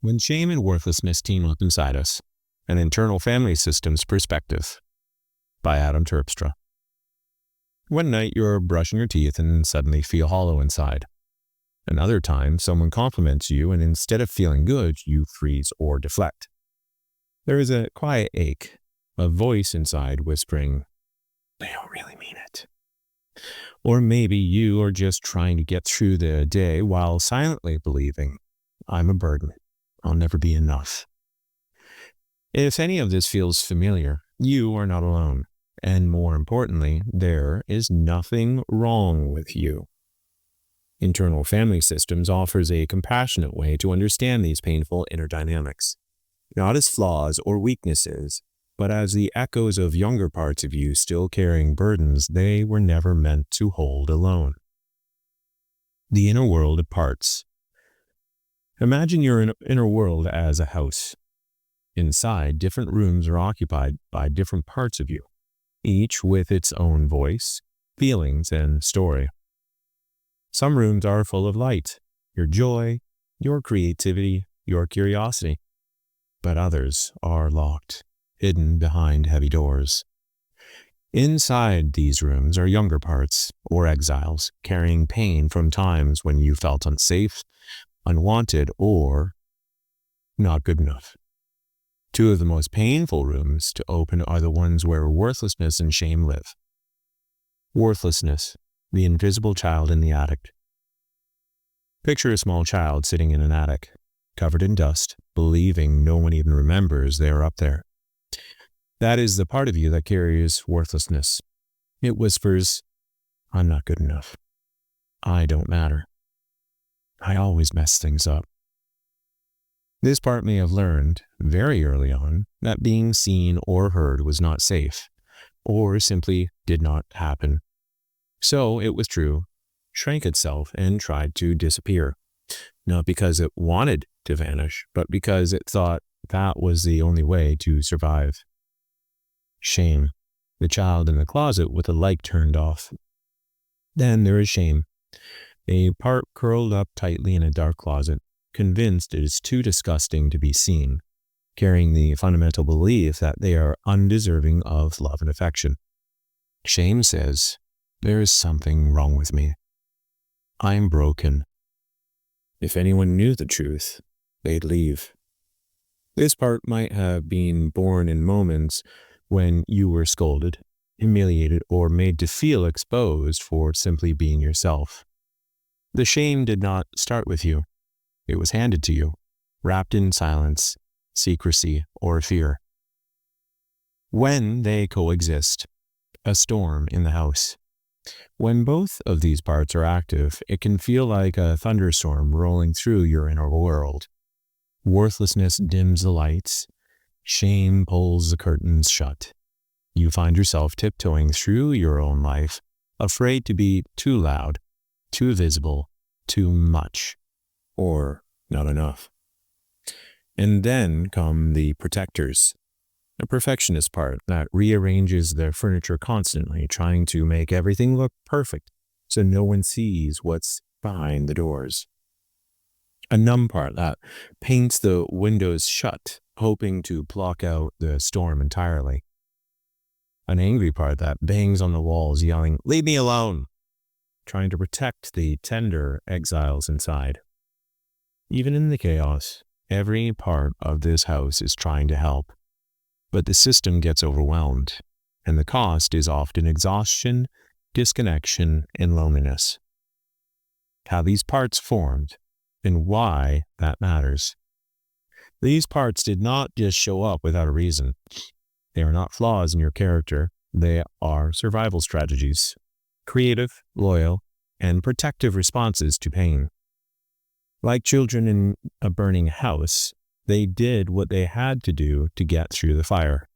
When shame and worthlessness team up inside us, an internal family systems perspective by Adam Terpstra. One night you're brushing your teeth and suddenly feel hollow inside. Another time someone compliments you and instead of feeling good, you freeze or deflect. There is a quiet ache, a voice inside whispering, "They don't really mean it." Or maybe you are just trying to get through the day while silently believing, "I'm a burden. I'll never be enough." If any of this feels familiar, you are not alone. And more importantly, there is nothing wrong with you. Internal Family Systems offers a compassionate way to understand these painful inner dynamics, not as flaws or weaknesses, but as the echoes of younger parts of you still carrying burdens they were never meant to hold alone. The inner world of parts. Imagine your inner world as a house. Inside, different rooms are occupied by different parts of you, each with its own voice, feelings, and story. Some rooms are full of light, your joy, your creativity, your curiosity, but others are locked, hidden behind heavy doors. Inside these rooms are younger parts, or exiles, carrying pain from times when you felt unsafe, unwanted, or not good enough. Two of the most painful rooms to open are the ones where worthlessness and shame live. Worthlessness, the invisible child in the attic. Picture a small child sitting in an attic, covered in dust, believing no one even remembers they are up there. That is the part of you that carries worthlessness. It whispers, "I'm not good enough. I don't matter. I always mess things up." This part may have learned, very early on, that being seen or heard was not safe, or simply did not happen. So it withdrew, shrank itself, and tried to disappear, not because it wanted to vanish, but because it thought that was the only way to survive. Shame, the child in the closet with the light turned off. Then there is shame, a part curled up tightly in a dark closet, convinced it is too disgusting to be seen, carrying the fundamental belief that they are undeserving of love and affection. Shame says, "There is something wrong with me. I am broken." If anyone knew the truth, they'd leave. This part might have been born in moments when you were scolded, humiliated, or made to feel exposed for simply being yourself. The shame did not start with you. It was handed to you, wrapped in silence, secrecy, or fear. When they coexist, a storm in the house. When both of these parts are active, it can feel like a thunderstorm rolling through your inner world. Worthlessness dims the lights. Shame pulls the curtains shut. You find yourself tiptoeing through your own life, afraid to be too loud, too visible, too much, or not enough. And then come the protectors, a perfectionist part that rearranges their furniture constantly, trying to make everything look perfect so no one sees what's behind the doors. A numb part that paints the windows shut, hoping to block out the storm entirely. An angry part that bangs on the walls, yelling, "Leave me alone!" trying to protect the tender exiles inside. Even in the chaos, every part of this house is trying to help, but the system gets overwhelmed, and the cost is often exhaustion, disconnection, and loneliness. How these parts formed, and why that matters. These parts did not just show up without a reason. They are not flaws in your character. They are survival strategies, creative, loyal, and protective responses to pain. Like children in a burning house, they did what they had to do to get through the fire,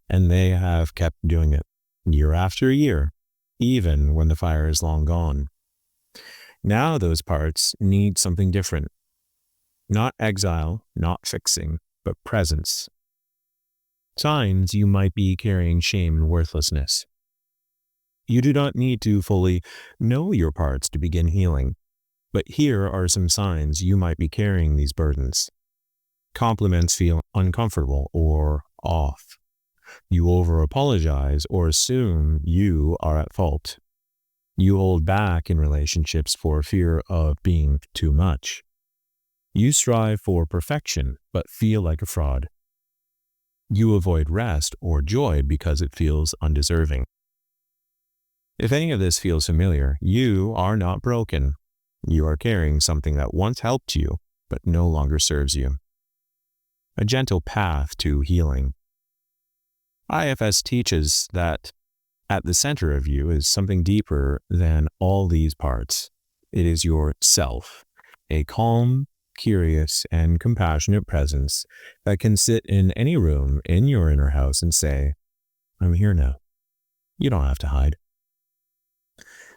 and they have kept doing it year after year, even when the fire is long gone. Now those parts need something different. Not exile, not fixing, but presence. Signs you might be carrying shame and worthlessness. You do not need to fully know your parts to begin healing. But here are some signs you might be carrying these burdens. Compliments feel uncomfortable or off. You over-apologize or assume you are at fault. You hold back in relationships for fear of being too much. You strive for perfection but feel like a fraud. You avoid rest or joy because it feels undeserving. If any of this feels familiar, you are not broken. You are carrying something that once helped you but no longer serves you. A gentle path to healing. IFS teaches that at the center of you is something deeper than all these parts. It is your self, a calm, curious, and compassionate presence that can sit in any room in your inner house and say, "I'm here now." You don't have to hide.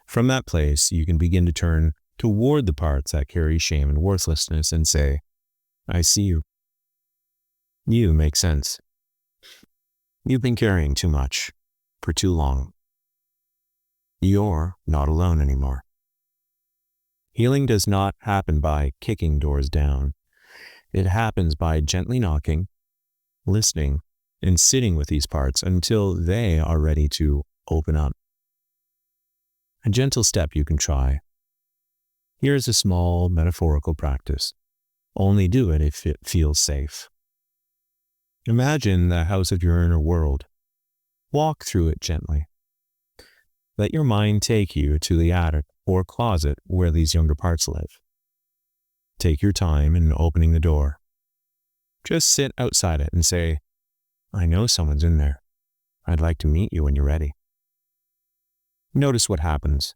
From that place, you can begin to turn toward the parts that carry shame and worthlessness and say, "I see you. You make sense. You've been carrying too much for too long. You're not alone anymore." Healing does not happen by kicking doors down. It happens by gently knocking, listening, and sitting with these parts until they are ready to open up. A gentle step you can try. Here is a small metaphorical practice. Only do it if it feels safe. Imagine the house of your inner world. Walk through it gently. Let your mind take you to the attic or closet where these younger parts live. Take your time in opening the door. Just sit outside it and say, "I know someone's in there. I'd like to meet you when you're ready." Notice what happens.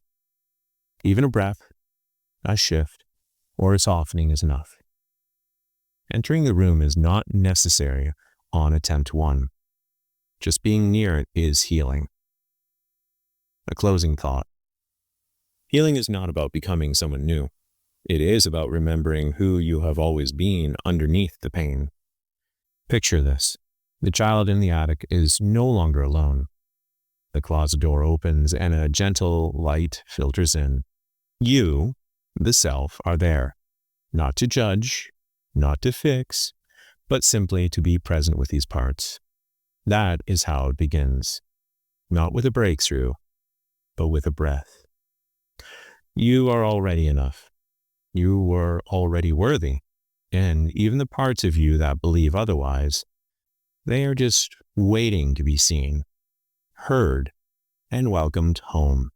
Even a breath, a shift, or a softening is enough. Entering the room is not necessary on attempt one. Just being near it is healing. A closing thought. Healing is not about becoming someone new. It is about remembering who you have always been underneath the pain. Picture this. The child in the attic is no longer alone. The closet door opens and a gentle light filters in. You, the self, are there, not to judge, not to fix, but simply to be present with these parts. That is how it begins. Not with a breakthrough, but with a breath. You are already enough. You were already worthy. And even the parts of you that believe otherwise, they are just waiting to be seen, heard, and welcomed home.